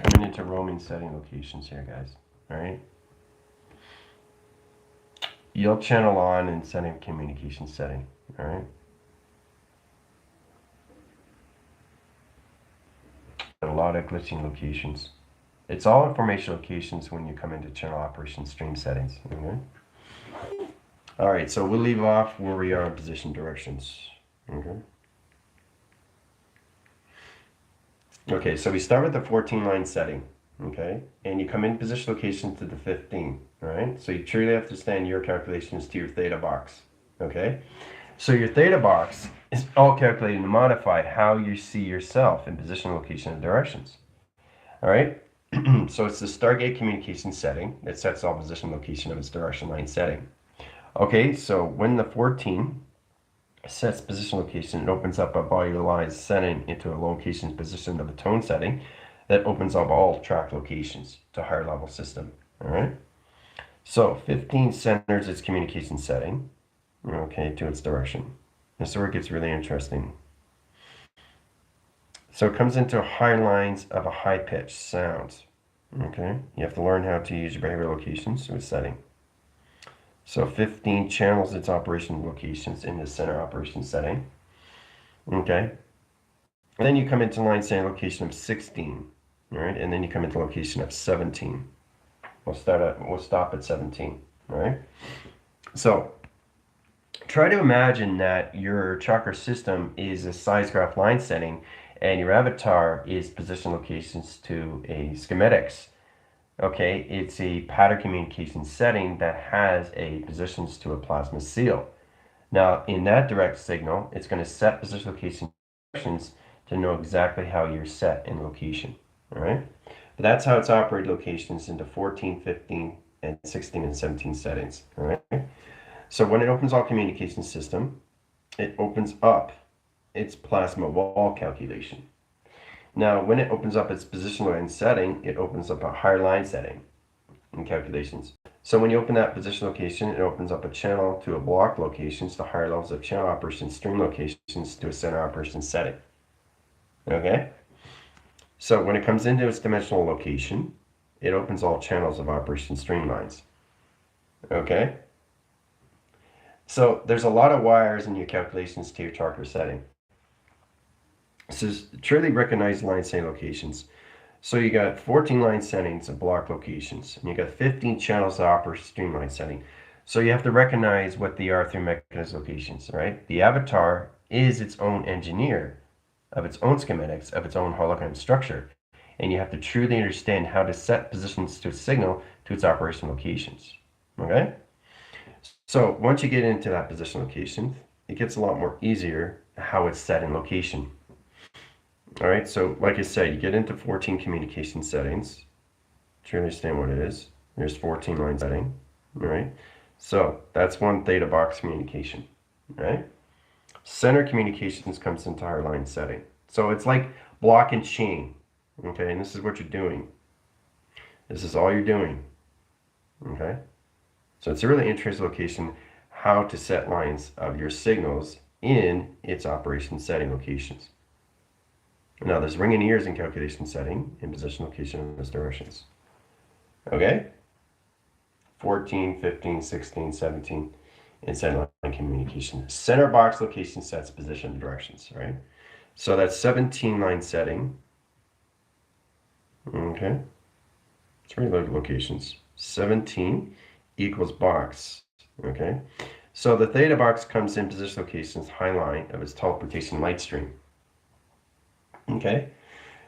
coming into roaming setting locations here, guys. All right. You'll channel on and setting communication setting. All right. A lot of glitching locations. It's all information locations when you come into channel operation stream settings. Okay. All right. So we'll leave off where we are in position directions. Okay. Okay, so we start with the 14 line setting, okay? And you come in position location to the 15, all right? So you truly have to stand your calculations to your theta box, okay? So your theta box is all calculated to modify how you see yourself in position, location, and directions, all right? So it's the Stargate communication setting that sets all position, location of its direction line setting. Okay, so when the 14 sets position location, it opens up a volume setting into a location position of a tone setting that opens up all track locations to a higher level system. All right. So 15 centers its communication setting, okay, to its direction. This is where it gets really interesting. So it comes into high lines of a high pitched sound. Okay. You have to learn how to use your behavior locations with setting. So 15 channels its operation locations in the center operation setting. Okay. And then you come into line setting location of 16. All right. And then you come into location of 17. We'll stop at 17. All right. So try to imagine that your chakra system is a size graph line setting and your avatar is position locations to a schematics. Okay, it's a pattern communication setting that has a positions to a plasma seal. Now, in that direct signal, it's going to set position location directions to know exactly how you're set in location. All right, but that's how it's operated locations into 14, 15, and 16 and 17 settings. All right, so when it opens all communication system, it opens up its plasma wall calculation. Now, when it opens up its position line setting, it opens up a higher line setting in calculations. So when you open that position location, it opens up a channel to a block locations to higher levels of channel operation stream locations to a center operation setting. Okay? So when it comes into its dimensional location, it opens all channels of operation streamlines. Okay? So there's a lot of wires in your calculations to your chakra setting. This is truly recognized line setting locations. So you got 14 line settings of block locations, and you got 15 channels of operation streamline setting. So you have to recognize what they are through mechanism locations, right? The avatar is its own engineer of its own schematics, of its own hologram structure. And you have to truly understand how to set positions to a signal to its operation locations, okay? So once you get into that position location, it gets a lot more easier how it's set in location. All right, so like I said, you get into 14 communication settings to understand what it is. There's 14 line setting, all right? So that's one theta box communication, all right? Center communications comes into higher line setting. So it's like block and chain, okay? And this is what you're doing. This is all you're doing, okay? So it's a really interesting location how to set lines of your signals in its operation setting locations. Now there's ringing ears in calculation setting in position location in those directions. Okay? 14, 15, 16, 17 in center line communication. Center box location sets position directions, right? So that's 17 line setting. Okay? It's reloaded locations. 17 equals box. Okay? So the theta box comes in position locations high line of its teleportation light stream. Okay,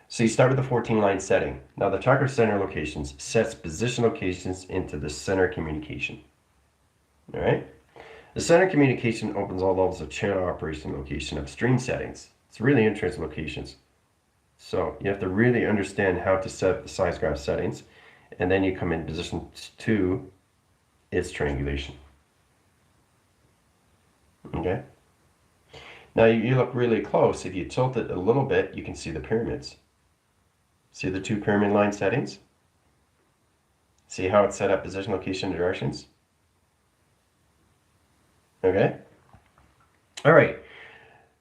so you start with the 14 line setting. Now the chakra center locations sets position locations into the center communication. All right, the center communication opens all levels of channel operation location of stream settings. It's really interesting locations. So you have to really understand how to set the size graph settings, and then you come in position to its triangulation. Okay. Now you look really close. If you tilt it a little bit, you can see the pyramids. See the two pyramid line settings? See how it's set up position, location, and directions? Okay? All right.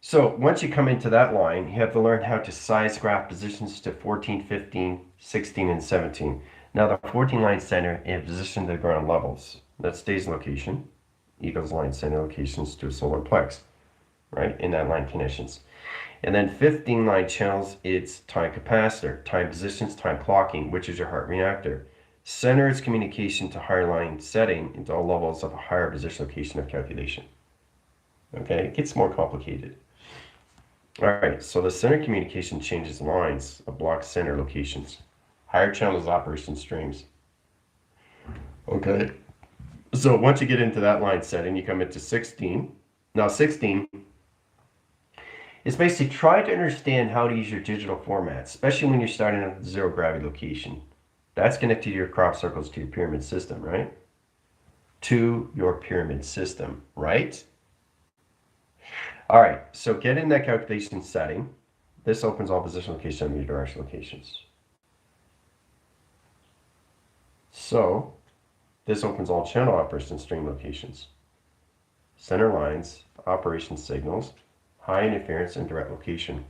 So once you come into that line, you have to learn how to size graph positions to 14, 15, 16, and 17. Now the 14 line center is positioned to the ground levels. That stays location equals line center locations to a solar plex, right, in that line conditions. And then 15 line channels, it's time capacitor, time positions, time clocking, which is your heart reactor. Center its communication to higher line setting into all levels of a higher position location of calculation. Okay, it gets more complicated. All right, so the center communication changes lines of block center locations. Higher channels operation streams. Okay, so once you get into that line setting, you come into 16. Now 16 is basically try to understand how to use your digital formats, especially when you're starting at the zero gravity location. That's connected to your crop circles to your pyramid system, right? To your pyramid system, right? All right, so get in that calculation setting. This opens all position locations and your direction locations. So this opens all channel operation stream locations. Center lines, operation signals, high interference, and direct location.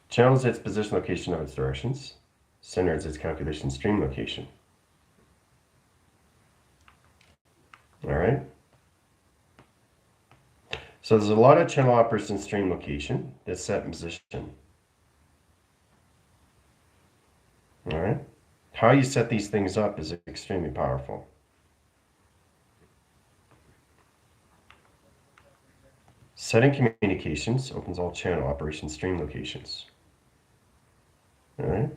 Channels its position location of its directions. Centers its calculation stream location. All right. So there's a lot of channel operation stream location that's set in position. All right. How you set these things up is extremely powerful. Setting communications opens all channel operation stream locations. All right.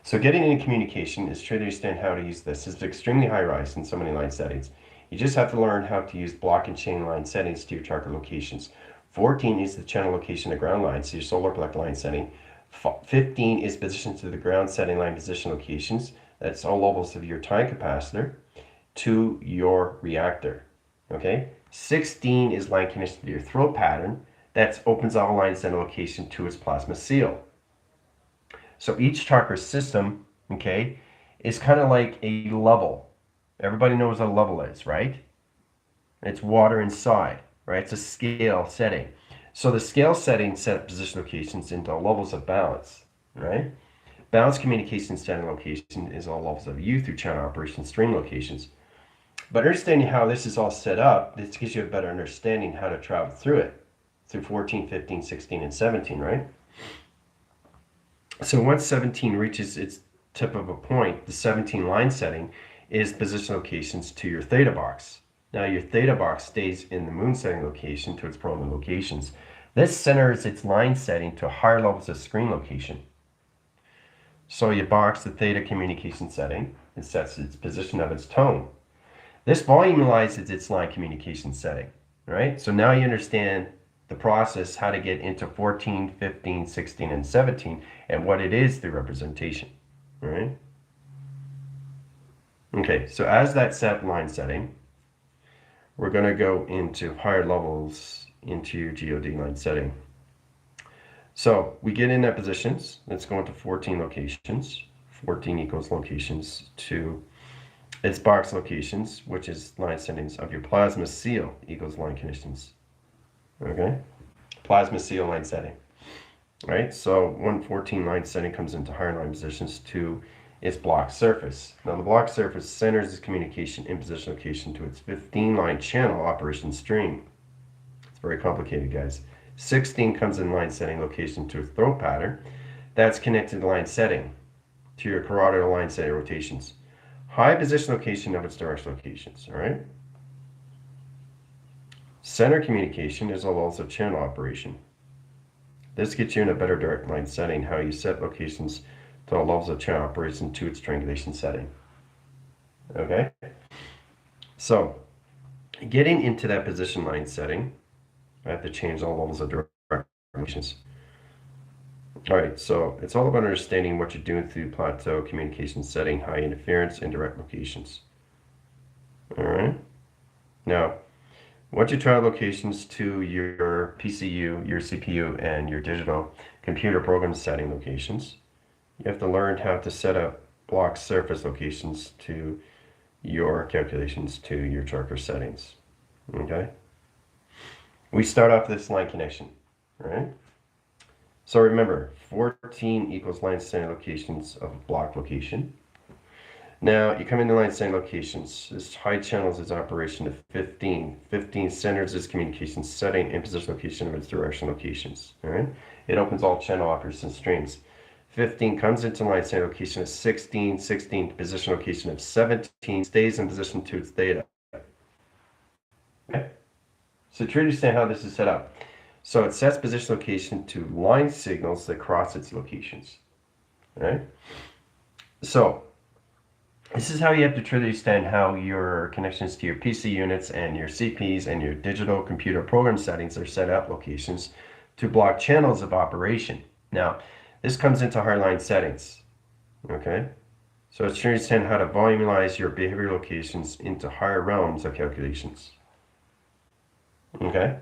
So getting into communication is trying to understand how to use this. It's extremely high rise in so many line settings. You just have to learn how to use block and chain line settings to your tracker locations. 14 is the channel location of ground line, so your solar plug line setting. 15 is position to the ground setting line position locations. That's all levels of your time capacitor to your reactor. Okay. 16 is line connection to your throw pattern. That opens all line center location to its plasma seal. So each tracker system, okay, is kind of like a level. Everybody knows what a level is, right? It's water inside, right? It's a scale setting. So the scale setting set position locations into levels of balance, right? Balance communication setting location is all levels of U through channel operation stream locations. But understanding how this is all set up, this gives you a better understanding how to travel through it, through 14, 15, 16, and 17, right? So once 17 reaches its tip of a point, the 17 line setting is position locations to your theta box. Now your theta box stays in the moon setting location to its prominent locations. This centers its line setting to higher levels of screen location. So you box the theta communication setting. It sets its position of its tone. This voluminizes its line communication setting, right? So now you understand the process, how to get into 14, 15, 16, and 17, and what it is through representation, right? Okay, so as that set line setting, we're going to go into higher levels into your GOD line setting. So we get in at positions. Let's go into 14 locations. 14 equals locations to its box locations, which is line settings of your plasma seal equals line conditions. Okay, plasma seal line setting. Right, so 114 line setting comes into higher line positions to its block surface. Now the block surface centers its communication in position location to its 15 line channel operation stream. It's very complicated, guys. 16 comes in line setting location to a throw pattern. That's connected to line setting to your carotid line setting rotations. High position location of its direction locations, all right? Center communication is also channel operation. This gets you in a better direct line setting, how you set locations to all levels of channel operation to its triangulation setting. Okay? So, getting into that position line setting, I have to change all levels of direct relations. All right, so it's all about understanding what you're doing through plateau communication setting, high interference, and direct locations. All right? Now, once you try locations to your PCU, your CPU, and your digital computer program setting locations, you have to learn how to set up block surface locations to your calculations to your tracker settings. Okay? We start off this line connection, right? So remember, 14 equals line setting locations of block location. Now, you come into line setting locations. This high channels its operation to 15. 15 centers its communication setting and position location of its direction locations. All right? It opens all channel operation streams. 15 comes into line setting location of 16. 16 position location of 17. Stays in position to its theta. Okay? So try to understand how this is set up. So it sets position location to line signals that cross its locations. All right? So this is how you have to truly understand how your connections to your PC units and your CPs and your digital computer program settings are set up locations to block channels of operation. Now, this comes into hardline settings, okay? So it's to understand how to volumize your behavior locations into higher realms of calculations, okay?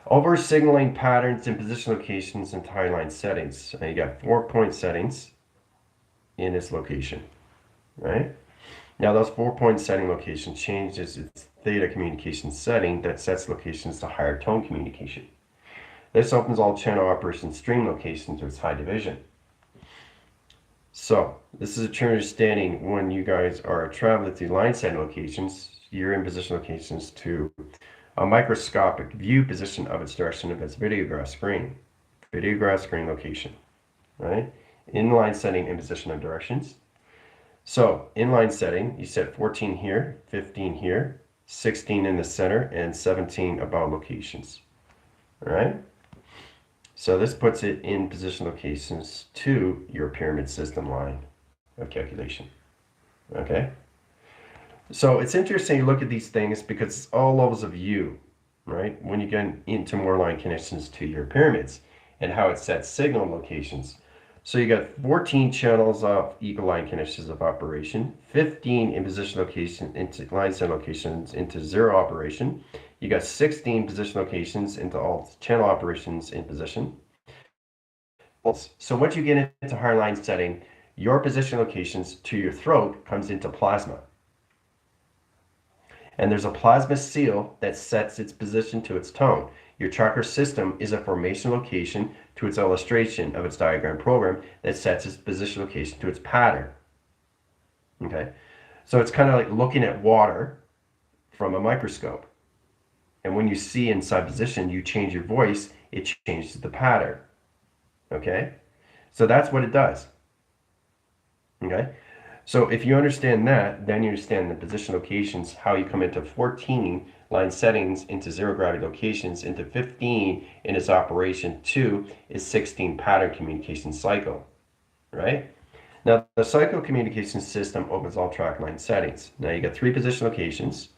Over signaling patterns and position locations into hardline settings. So you got 4-point settings in this location. Right? Now those 4-point setting location changes its theta communication setting that sets locations to higher tone communication. This opens all channel operation stream locations to its high division. So this is a true understanding when you guys are traveling through line setting locations, you're in position locations to a microscopic view position of its direction of its videograph screen. Videograph screen location, right? Inline setting and position of directions. So inline setting, you set 14 here, 15 here, 16 in the center, and 17 about locations. All right? So this puts it in position locations to your pyramid system line of calculation. Okay? So it's interesting to look at these things because it's all levels of view, right? When you get into more line connections to your pyramids and how it sets signal locations. So you got 14 channels of equal line connections of operation, 15 in position location into line set locations into zero operation. You got 16 position locations into all channel operations in position. So once you get into higher line setting, your position locations to your throat comes into plasma. And there's a plasma seal that sets its position to its tone. Your chakra system is a formation location to its illustration of its diagram program that sets its position location to its pattern. Okay, so it's kind of like looking at water from a microscope. And when you see inside position, you change your voice, it changes the pattern. Okay, so that's what it does. Okay, so if you understand that, then you understand the position locations, how you come into 14 line settings, into zero gravity locations, into 15 in its operation, 2 is 16 pattern communication cycle, right? Now the cycle communication system opens all track line settings. Now you got 3 position locations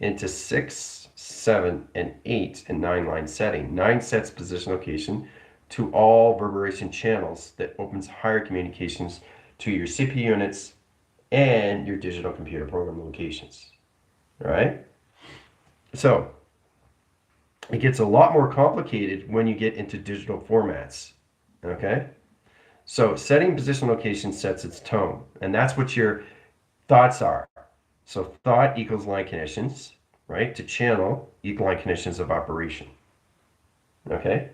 into 6, 7, and 8 and 9 line setting. 9 sets position location to all reverberation channels that opens higher communications to your CPU units and your digital computer program locations, right? So it gets a lot more complicated when you get into digital formats, okay? So setting position location sets its tone, and that's what your thoughts are. So thought equals line conditions, right? To channel equal line conditions of operation, okay?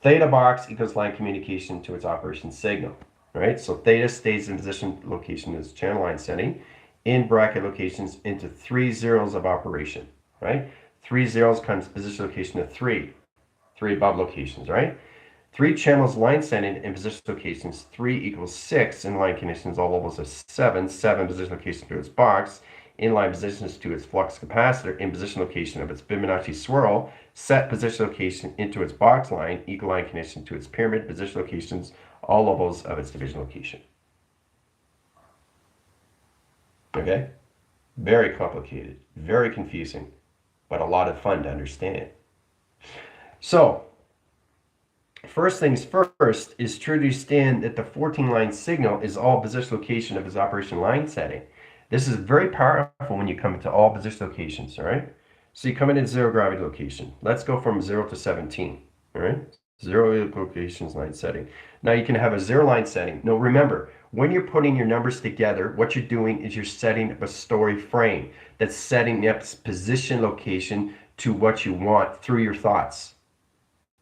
Theta box equals line communication to its operation signal, right? So theta stays in position location as channel line setting in bracket locations into 3 zeros of operation, right? 3 zeros comes position location of 3 above locations, right? 3 channels line setting in position locations, 3 equals 6 in line conditions, all levels of 7 position location to its box, inline positions to its flux capacitor, in position location of its Fibonacci swirl, set position location into its box line, equal line condition to its pyramid, position locations, all levels of its division location. Okay? Very complicated, very confusing, but a lot of fun to understand. So, first things first is to understand that the 14 line signal is all position location of its operation line setting. This is very powerful when you come to all position locations, all right? So you come in at zero gravity location. Let's go from 0 to 17, all right? 0 locations line setting. Now you can have a 0 line setting. Now remember, when you're putting your numbers together, what you're doing is you're setting up a story frame that's setting up position location to what you want through your thoughts.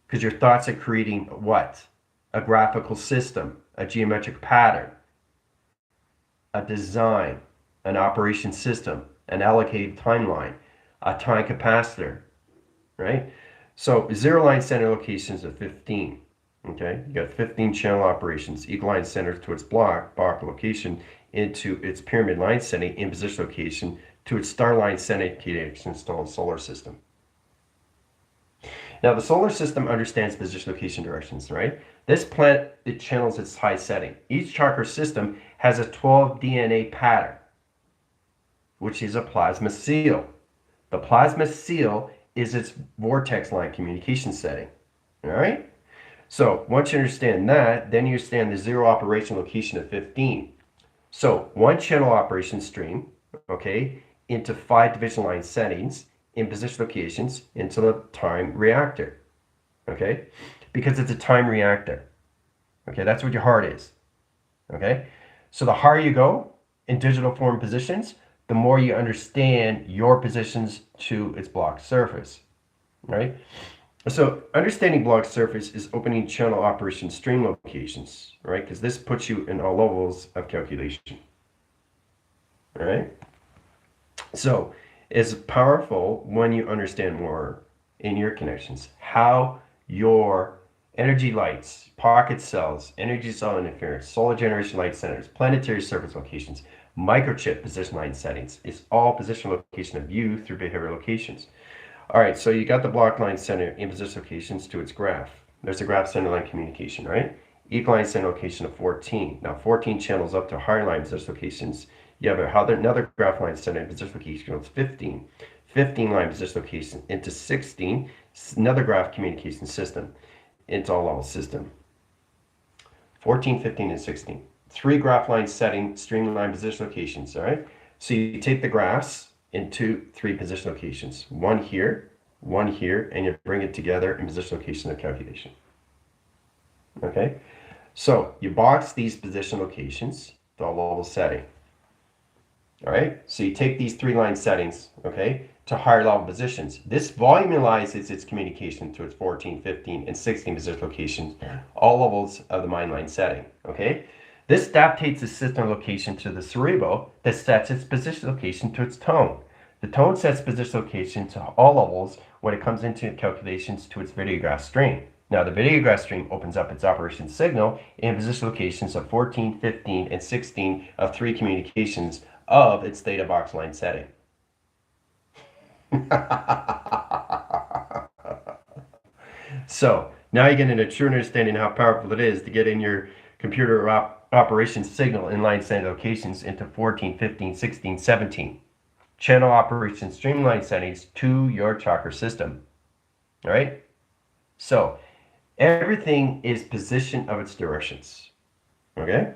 Because your thoughts are creating what? A graphical system, a geometric pattern, a design, an operation system, an allocated timeline, a time capacitor, right? So zero line center locations of 15. Okay, you got 15 channel operations, equal line center to its block location into its pyramid line setting in position location to its star line setting connections to the solar system. Now the solar system understands position location directions, right? This planet, it channels its high setting. Each chakra system has a 12 DNA pattern, which is a plasma seal. The plasma seal is its vortex line communication setting, all right? So once you understand that, then you understand the zero operation location of 15. So one channel operation stream, okay, into 5 division line settings in position locations into the time reactor, okay? Because it's a time reactor, okay? That's what your heart is, okay? So the higher you go in digital form positions, the more you understand your positions to its block surface, right? So understanding block surface is opening channel operation stream locations, right? Because this puts you in all levels of calculation, all right? So it's powerful when you understand more in your connections, how your energy lights, pocket cells, energy cell interference, solar generation light centers, planetary surface locations, microchip position line settings, is all position location of you through behavior locations. All right, so you got the block line center in position locations to its graph. There's a graph center line communication, right? Equal line center location of 14. Now 14 channels up to higher line position locations. You have another graph line center in position location of 15. 15 line position location into 16. Another graph communication system into all level system. 14, 15, and 16. 3 graph line setting streamline position locations, all right? So you take the graphs into 3 position locations, one here, and you bring it together in position location of calculation. Okay, so you box these position locations to a level setting. All right, so you take these 3 line settings, okay, to higher level positions. This voluminizes its communication to its 14, 15, and 16 position locations, all levels of the mind line setting. Okay, this adaptates the system location to the cerebral that sets its position location to its tone. The tone sets position location to all levels when it comes into calculations to its videograph stream. Now the videograph stream opens up its operation signal in position locations of 14, 15, and 16 of 3 communications of its theta box line setting. So now you're getting a true understanding how powerful it is to get in your computer operation signal in line setting locations into 14, 15, 16, 17. Channel operation streamline settings to your chakra system. All right? So everything is position of its directions. Okay?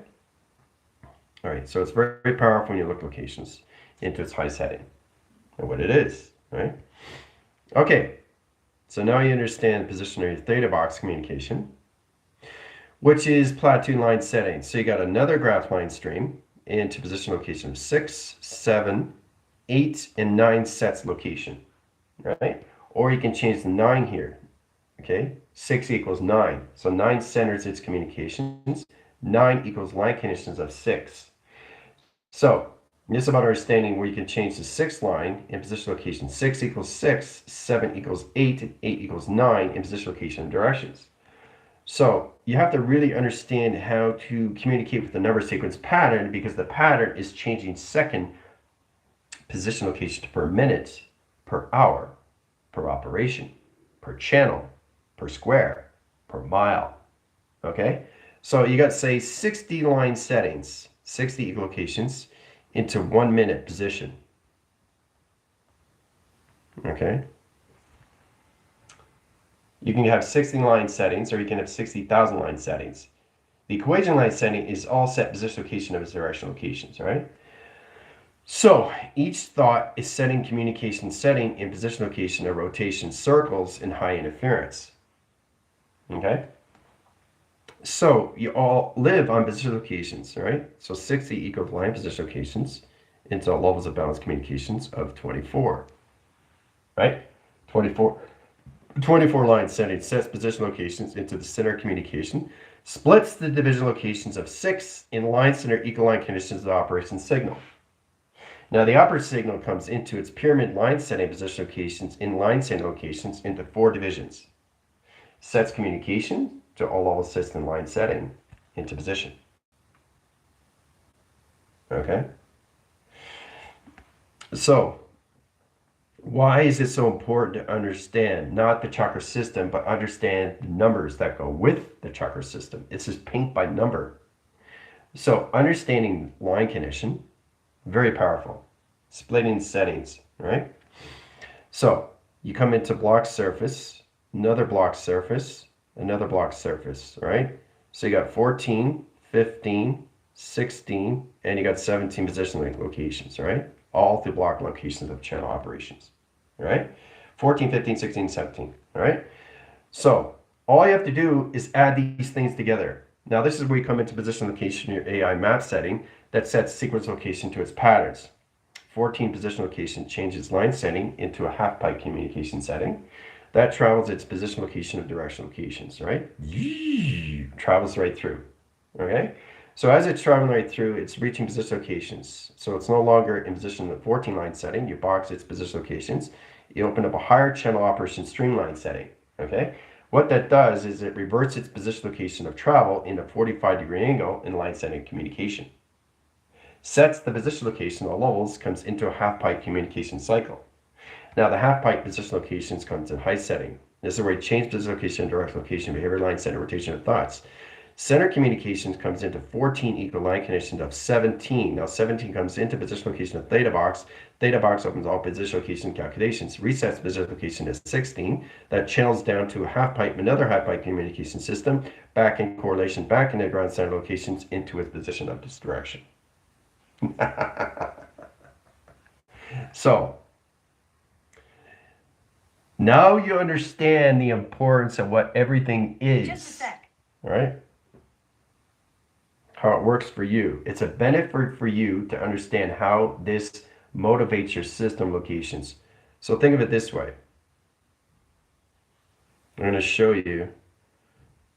All right, so it's very, very powerful when you look locations into its high setting and what it is, right? Okay, so now you understand position of your theta box communication, which is platoon line setting. So you got another graph line stream into position location of 6, 7, 8, and 9 sets location, right? Or you can change the 9 here, okay? 6 equals 9. So 9 centers its communications. 9 equals line conditions of 6. So this is about understanding where you can change the 6th line in position location. 6 equals 6, 7 equals 8, and 8 equals 9 in position location and directions. So you have to really understand how to communicate with the number sequence pattern, because the pattern is changing second position location per minute, per hour, per operation, per channel, per square, per mile. Okay? So you got, say, 60 line settings, 60 locations into 1 minute position. Okay? You can have 60 line settings, or you can have 60,000 line settings. The equation line setting is all set position location of its direction locations, right? So each thought is setting communication setting in position location of rotation circles in high interference. Okay? So you all live on position locations, right? So 60 equals line position locations into levels of balanced communications of 24, right? 24, 24 line setting sets position locations into the center communication, splits the division locations of 6 in line center equal line conditions of the operation signal. Now the operator signal comes into its pyramid line setting position locations in line setting locations into 4 divisions. Sets communication to all level system line setting into position. Okay? So, why is it so important to understand not the chakra system, but understand the numbers that go with the chakra system? It's just paint by number. So, understanding line condition, very powerful. Splitting settings, right? So, you come into block surface, another block surface, another block surface, right? So you got 14, 15, 16, and you got 17 position locations, right? All through block locations of channel operations, right? 14, 15, 16, 17, all right? So all you have to do is add these things together. Now this is where you come into position location, your AI map setting that sets sequence location to its patterns. 14 position location changes line setting into a half pipe communication setting. That travels its position location of direction locations, right? Travels right through, okay? So as it's traveling right through, it's reaching position locations. So it's no longer in position of 14 line setting. You box its position locations. You open up a higher channel operation streamline setting, okay? What that does is it reverts its position location of travel in a 45-degree angle in line setting communication. Sets the position location of levels, comes into a half pipe communication cycle. Now the half pipe position locations comes in height setting. This is where you change position location, direct location, behavior, line setting, rotation of thoughts. Center communications comes into 14 equal line conditions of 17. Now 17 comes into position location of theta box. Theta box opens all position location calculations. Resets position location to 16. That channels down to a half pipe, another half pipe communication system, back in correlation, back in the ground center locations into its position of this direction. So now you understand the importance of what everything is. Just a sec. All right? How it works for you. It's a benefit for you to understand how this motivates your system locations. So think of it this way. I'm going to show you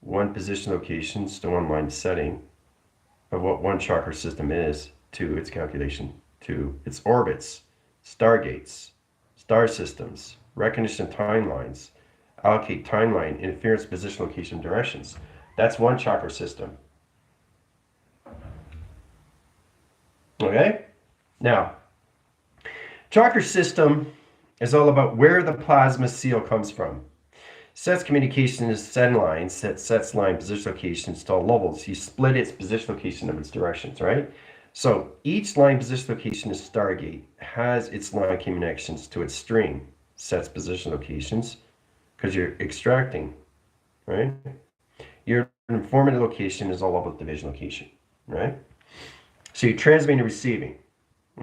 one position locations to one line setting of what one chakra system is to its calculation, to its orbits, stargates, star systems, recognition timelines, allocate timeline, interference, position, location, directions. That's one chakra system. Okay? Now, chakra system is all about where the plasma seal comes from. Sets communication is set lines, sets line position locations to all levels. You split its position location of its directions, right? So each line position location is Stargate, has its line connections to its string, sets position locations, because you're extracting, right? Your informative location is all about division location, right? So you're transmitting and receiving,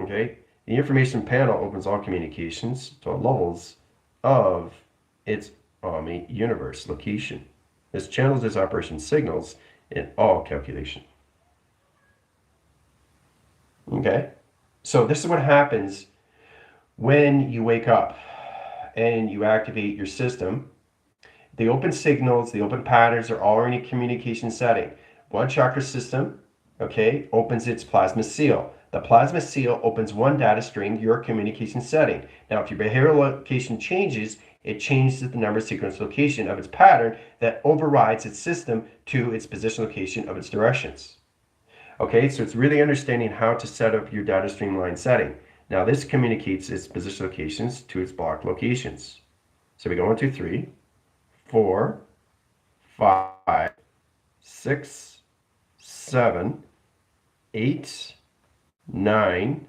okay? The information panel opens all communications to all levels of its Omni universe location. This channels its operation signals in all calculation. Okay, so this is what happens when you wake up and you activate your system. The open signals, the open patterns are all in a communication setting. One chakra system, okay, opens its plasma seal. The plasma seal opens one data string, your communication setting. Now, if your behavioral location changes, it changes the number sequence location of its pattern that overrides its system to its position location of its directions. Okay, so it's really understanding how to set up your data streamline setting. Now this communicates its position locations to its block locations. So we go 1, 2, 3, 4, 5, 6, 7, 8, 9,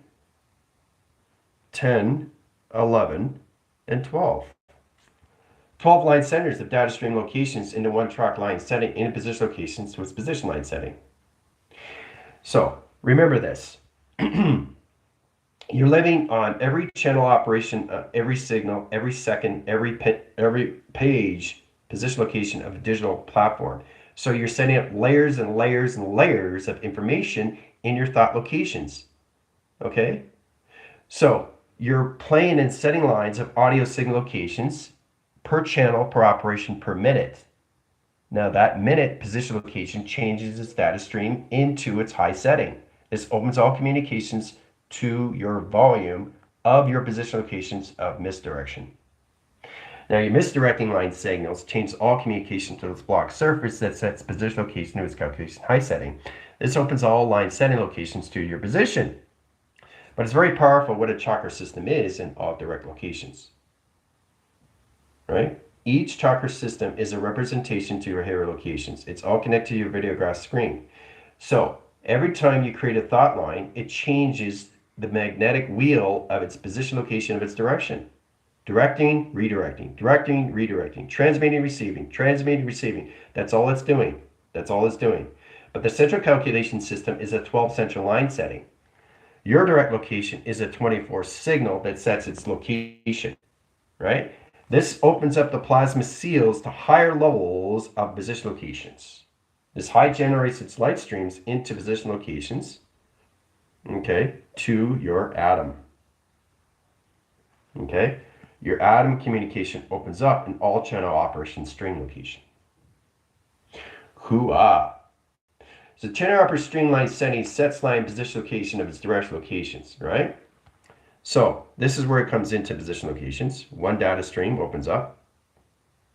10, 11, and 12. 12 line centers of data stream locations into one track line setting in position locations to its position line setting. So remember this. You're living on every channel operation, every signal, every second, every page, position location of a digital platform. So you're setting up layers and layers and layers of information in your thought locations. Okay? So you're playing and setting lines of audio signal locations per channel, per operation, per minute. Now that minute position location changes its data stream into its high setting. This opens all communications to your volume of your position locations of misdirection. Now your misdirecting line signals change all communication to this block surface that sets position location to its calculation high setting. This opens all line setting locations to your position. But it's very powerful what a chakra system is in all direct locations. Right? Each chakra system is a representation to your hair locations. It's all connected to your videograph screen. So every time you create a thought line, it changes the magnetic wheel of its position location of its direction. Directing, redirecting, directing, redirecting, transmitting, receiving. That's all it's doing. That's all it's doing. But the central calculation system is a 12 central line setting. Your direct location is a 24 signal that sets its location, right? This opens up the plasma seals to higher levels of position locations. This high generates its light streams into position locations, okay, to your atom. Okay? Your atom communication opens up an all channel operation stream location. Hoo-ah. So channel operation streamline setting sets line position location of its direct locations, right? So this is where it comes into position locations. One data stream opens up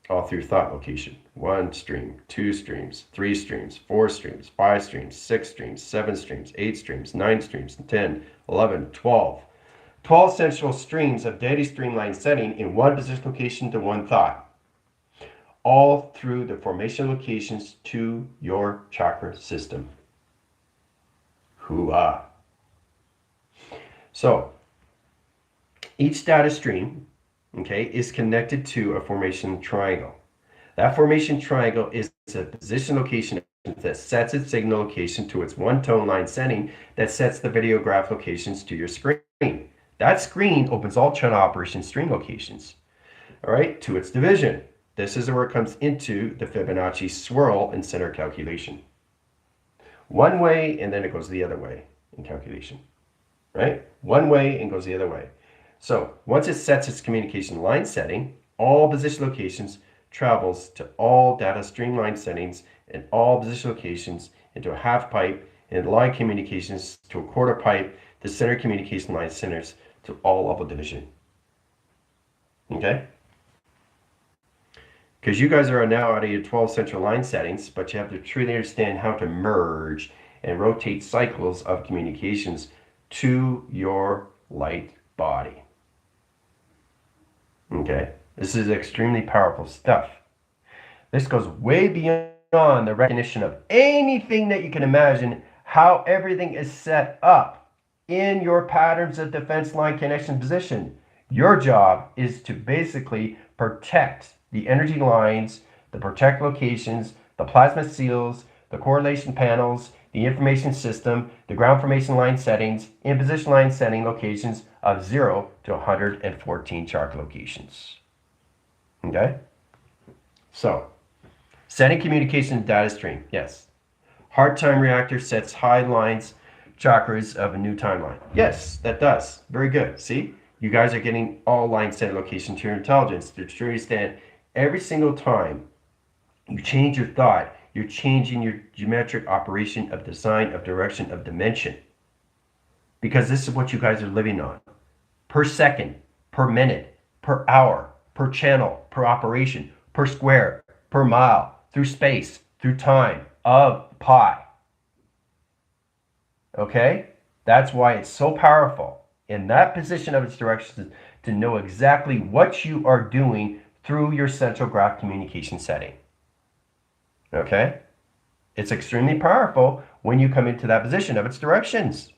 all through thought location. 1 stream, 2 streams, 3 streams, 4 streams, 5 streams, 6 streams, 7 streams, 8 streams, 9 streams, 10, 11, 12. 12 central streams of data streamline setting in one position location to one thought. All through the formation locations to your chakra system. Hoo-ah. So each data stream, okay, is connected to a formation triangle. That formation triangle is a position location that sets its signal location to its one tone line setting that sets the videograph locations to your screen. That screen opens all channel operation stream locations, all right, to its division. This is where it comes into the Fibonacci swirl and center calculation. One way and then it goes the other way in calculation, right? One way and goes the other way. So once it sets its communication line setting, all position locations travels to all data streamline settings and all position locations into a half pipe and line communications to a quarter pipe, the center communication line centers to all level division. Okay? Because you guys are now out of your 12 central line settings, but you have to truly understand how to merge and rotate cycles of communications to your light body. Okay, this is extremely powerful stuff. This goes way beyond the recognition of anything that you can imagine, how everything is set up in your patterns of defense line connection position. Your job is to basically protect the energy lines, the protect locations, the plasma seals, the correlation panels, the information system, the ground formation line settings, in position line setting locations of 0 to 114 chart locations. Okay? So, setting communication data stream, yes. Hard time reactor sets high lines, chakras of a new timeline. Yes, that does. Very good. See? You guys are getting all line set location to your intelligence to understand every single time you change your thought, you're changing your geometric operation of design, of direction, of dimension. Because this is what you guys are living on. Per second, per minute, per hour, per channel, per operation, per square, per mile, through space, through time, of pi. Okay? That's why it's so powerful in that position of its direction to know exactly what you are doing through your central graph communication setting. Okay? It's extremely powerful when you come into that position of its directions.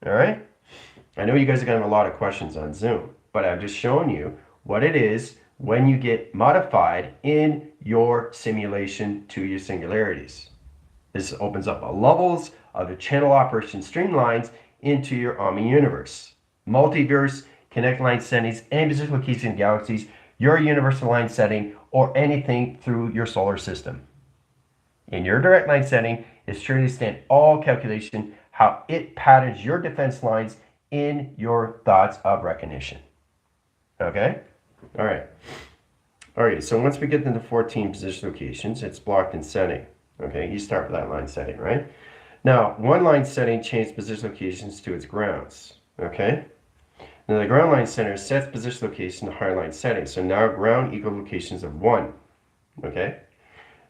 All right? I know you guys are going to have a lot of questions on Zoom, but I've just shown you what it is when you get modified in your simulation to your singularities. This opens up levels of the channel operation streamlines into your Omni universe. Multiverse, connect line settings, any position location in galaxies, your universal line setting, or anything through your solar system. in your direct line setting is to understand all calculation, how it patterns your defense lines in your thoughts of recognition. Okay? All right. All right, so once we get into 14 position locations, it's blocked in setting. Okay, you start with that line setting, right? Now, one line setting changes position locations to its grounds. Okay? Now the ground line center sets position location to higher line setting. So now ground equal locations of 1. Okay?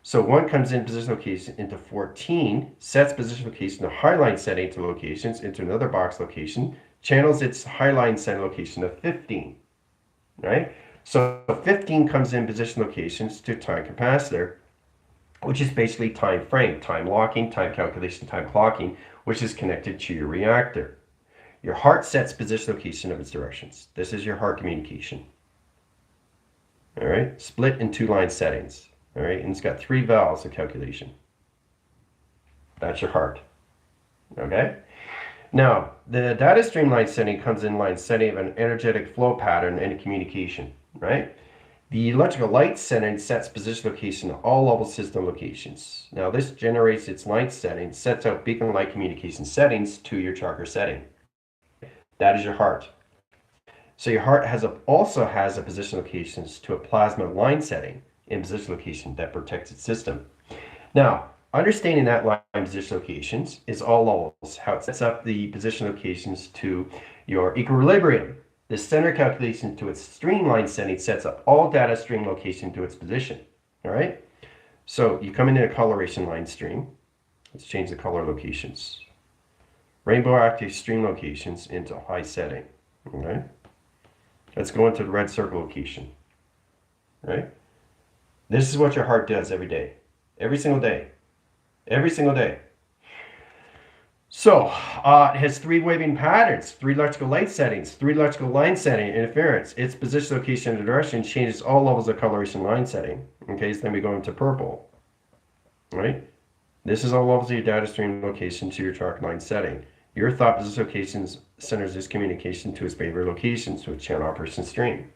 So 1 comes in position location into 14, sets position location to high line setting to locations into another box location, channels its high line setting location of 15. Right? So 15 comes in position locations to time capacitor, which is basically time frame, time locking, time calculation, time clocking, which is connected to your reactor. Your heart sets position location of its directions. This is your heart communication. All right, split in 2 line settings. All right, and it's got 3 valves of calculation. That's your heart. Okay. Now, the data stream line setting comes in line setting of an energetic flow pattern and a communication, right? The electrical light setting sets position location to all level system locations. Now, this generates its light setting, sets out beacon light communication settings to your chakra setting. That is your heart. So your heart also has a position locations to a plasma line setting in position location that protects its system. Now, understanding that line position locations is all levels, how it sets up the position locations to your equilibrium. The center calculation to its streamline setting sets up all data stream location to its position. All right? So you come into a coloration line stream. Let's change the color locations. Rainbow active stream locations into high setting. Okay? Let's go into the red circle location. Right? This is what your heart does every day. Every single day. Every single day. So, it has 3 waving patterns, 3 electrical light settings, 3 electrical line setting, interference. Its position, location, and direction changes all levels of coloration line setting. Okay, so then we go into purple. Right? This is all levels of your data stream location to your chart line setting. Your thought position locations centers this communication to its favorite locations, to its channel operation stream.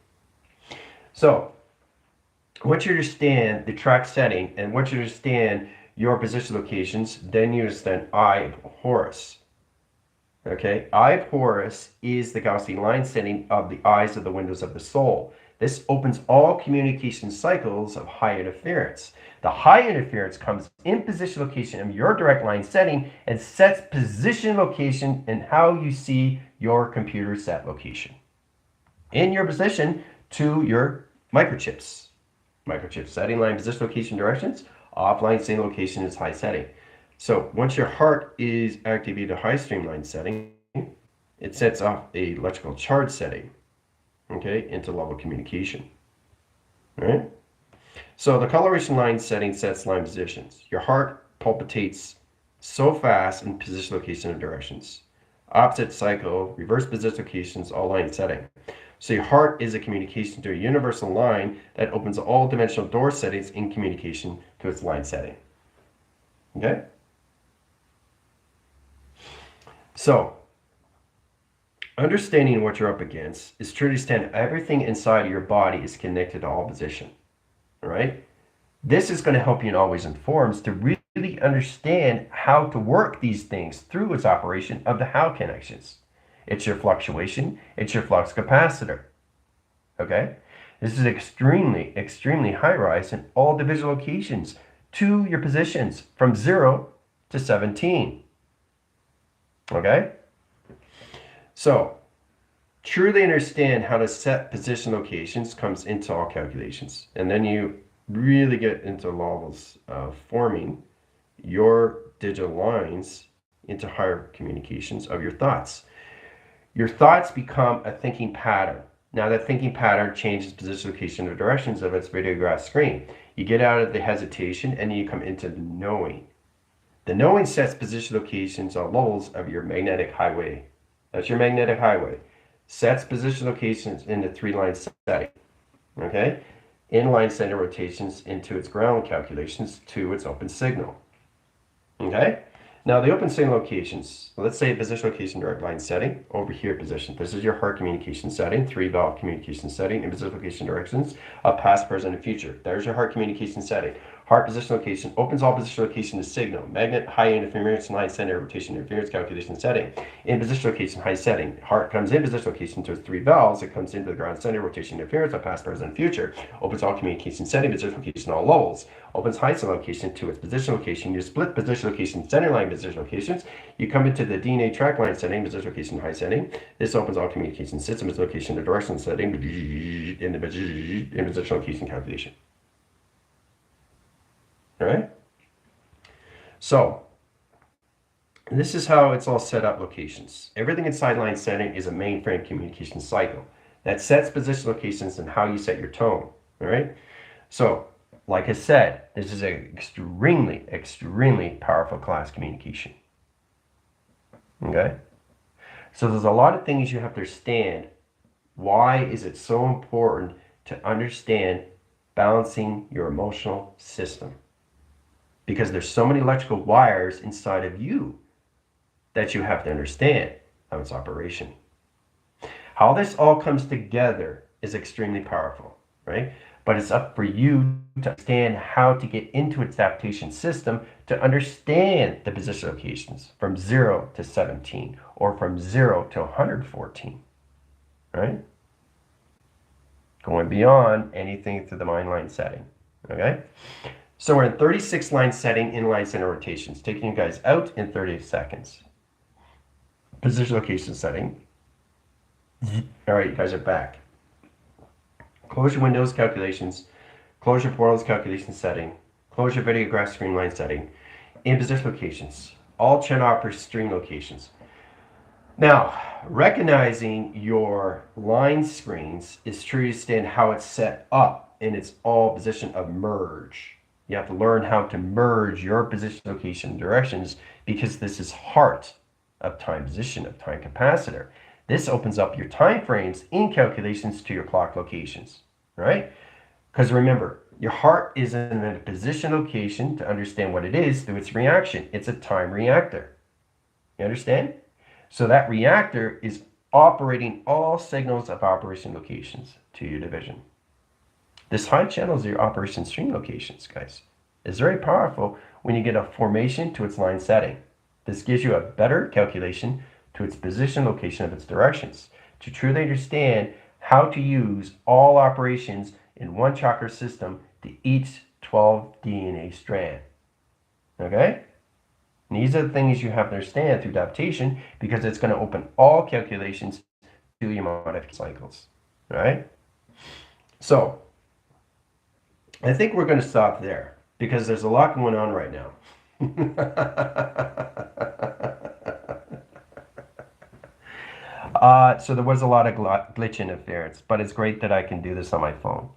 So, once you understand the track setting and once you understand your position locations, then you understand Eye of Horus. Okay, Eye of Horus is the Gaussian line setting of the eyes of the windows of the soul. This opens all communication cycles of high interference. The high interference comes in position location of your direct line setting and sets position location and how you see your computer set location in your position to your microchips. Microchip setting line position location directions. Offline setting location is high setting. So once your heart is activated to high streamline setting, it sets off a electrical charge setting, okay, into level communication. All right? So the coloration line setting sets line positions. Your heart palpitates so fast in position location and directions. Opposite cycle, reverse position locations, all line setting. So your heart is a communication to a universal line that opens all dimensional door settings in communication to its line setting. Okay? So, understanding what you're up against is to understand everything inside of your body is connected to all position. All right? This is going to help you in Always Informs to really understand how to work these things through its operation of the how connections. It's your fluctuation. It's your flux capacitor. Okay? This is extremely, extremely high rise in all division locations to your positions from 0 to 17. Okay? So, truly understand how to set position locations comes into all calculations. And then you really get into levels of forming your digital lines into higher communications of your thoughts. Your thoughts become a thinking pattern. Now that thinking pattern changes position, location, or directions of its videograph screen. You get out of the hesitation and you come into the knowing. The knowing sets position locations on levels of your magnetic highway. That's your magnetic highway. Sets position locations in the 3-line setting. Okay? Inline center rotations into its ground calculations to its open signal. Okay? Now the open signal locations, let's say position location direct line setting, over here position. This is your heart communication setting, 3-valve communication setting, and position location directions of past, present, and future. There's your heart communication setting. Heart position location opens all position location to signal. Magnet, high interference, line center, rotation interference, calculation setting. In position location, high setting. Heart comes in position location to 3 valves. It comes into the ground center, rotation interference on past, present, future. Opens all communication setting, position location, all levels. Opens high center location to its position location. You split position location, center line position locations. You come into the DNA track line setting, position location, high setting. This opens all communication systems, location, the direction setting, in the position location calculation. All right. So this is how it's all set up locations. Everything inside line setting is a mainframe communication cycle that sets position locations and how you set your tone. All right. So like I said, this is an extremely, extremely powerful class communication. Okay. So there's a lot of things you have to understand. Why is it so important to understand balancing your emotional system? Because there's so many electrical wires inside of you that you have to understand how its operation. How this all comes together is extremely powerful, right? But it's up for you to understand how to get into its adaptation system to understand the position locations from 0 to 17 or from 0 to 114, right? Going beyond anything through the mind line setting, okay? So we're in 36 line setting, inline center rotations, taking you guys out in 30 seconds. Position location setting. All right, you guys are back. Close your windows calculations, close your portals calculation setting, close your video graph screen line setting, in position locations, all channel operator stream locations. Now, recognizing your line screens is to understand how it's set up in its all position of merge. You have to learn how to merge your position location directions because this is heart of time position of time capacitor. This opens up your time frames in calculations to your clock locations, right? Because remember, your heart is in a position location to understand what it is through its reaction. It's a time reactor. You understand? So that reactor is operating all signals of operation locations to your division. This high channel is your operation stream locations, guys. It's very powerful when you get a formation to its line setting. This gives you a better calculation to its position location of its directions to truly understand how to use all operations in one chakra system to each 12 DNA strand. Okay? And these are the things you have to understand through adaptation because it's going to open all calculations to your modification cycles. Right? So, I think we're going to stop there because there's a lot going on right now. So there was a lot of glitch interference, but it's great that I can do this on my phone.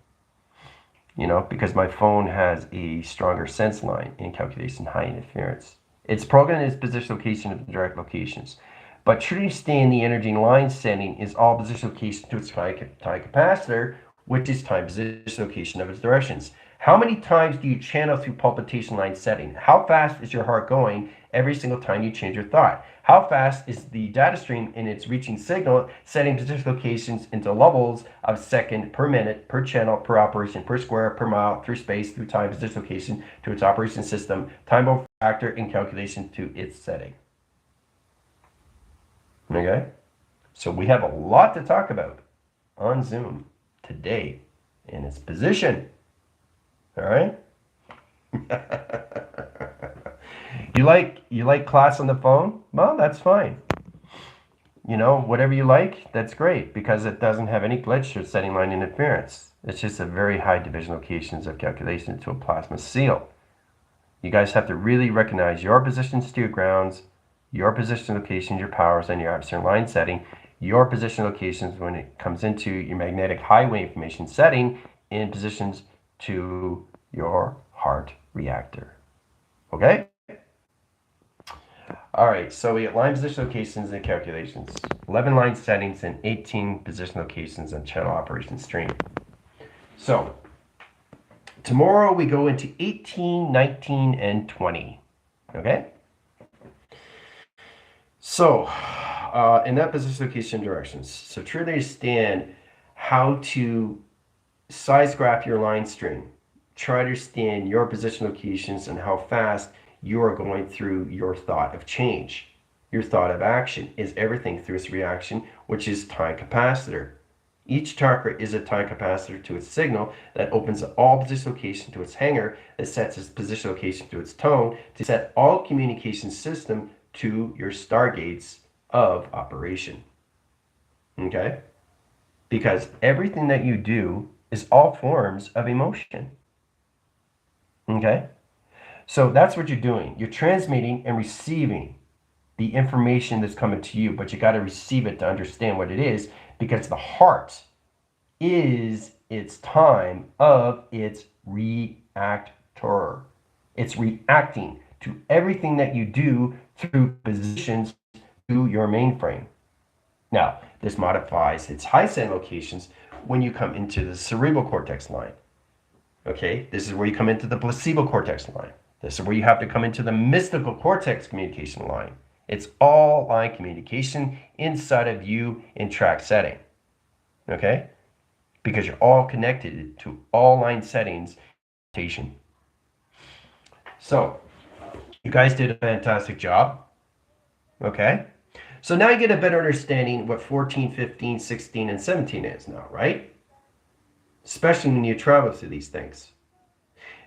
You know, because my phone has a stronger sense line in calculation high interference. It's programmed in its position location of the direct locations. But truly staying the energy line setting is all position location to its high capacitor, which is time position location of its directions. How many times do you channel through palpitation line setting? How fast is your heart going every single time you change your thought? How fast is the data stream in its reaching signal, setting position locations into levels of second per minute, per channel, per operation, per square, per mile, through space, through time, position location to its operation system, time over factor, and calculation to its setting. Okay? So we have a lot to talk about on Zoom today in its position. All right? You like class on the phone? Well, that's fine. You know, whatever you like, that's great because it doesn't have any glitch or setting line interference. It's just a very high division locations of calculation to a plasma seal. You guys have to really recognize your positions to your grounds, your position locations, your powers, and your absolute line setting, your position locations when it comes into your magnetic highway information setting in positions to your heart reactor. Okay? All right, so we got line position locations and calculations, 11 line settings and 18 position locations and channel operation stream. So tomorrow we go into 18, 19, and 20. Okay? So in that position location directions, so truly understand how to size graph your line stream, try to understand your position locations and how fast you are going through your thought of change. Your thought of action is everything through its reaction, which is time capacitor. Each chakra is a time capacitor to its signal that opens all position location to its hanger, that sets its position location to its tone, to set all communication system to your stargates of operation. Okay? Because everything that you do is all forms of emotion. Okay? So that's what you're doing. You're transmitting and receiving the information that's coming to you, but you got to receive it to understand what it is, because the heart is its time of its reactor. It's reacting to everything that you do through positions to your mainframe. Now, this modifies its high setting locations when you come into the cerebral cortex line. Okay, this is where you come into the placebo cortex line. This is where you have to come into the mystical cortex communication line. It's all line communication inside of you in track setting. Okay, because you're all connected to all line settings. So, you guys did a fantastic job. Okay, so now you get a better understanding what 14, 15, 16, and 17 is now, right? Especially when you travel through these things.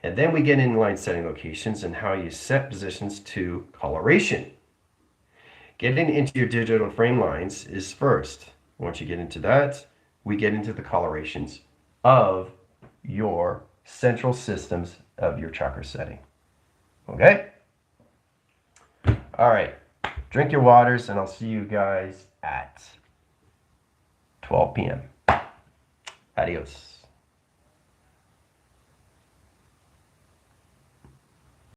And then we get in line setting locations and how you set positions to coloration. Getting into your digital frame lines is first. Once you get into that, we get into the colorations of your central systems of your chakra setting. Okay? All right. Drink your waters, and I'll see you guys at 12 p.m. Adios.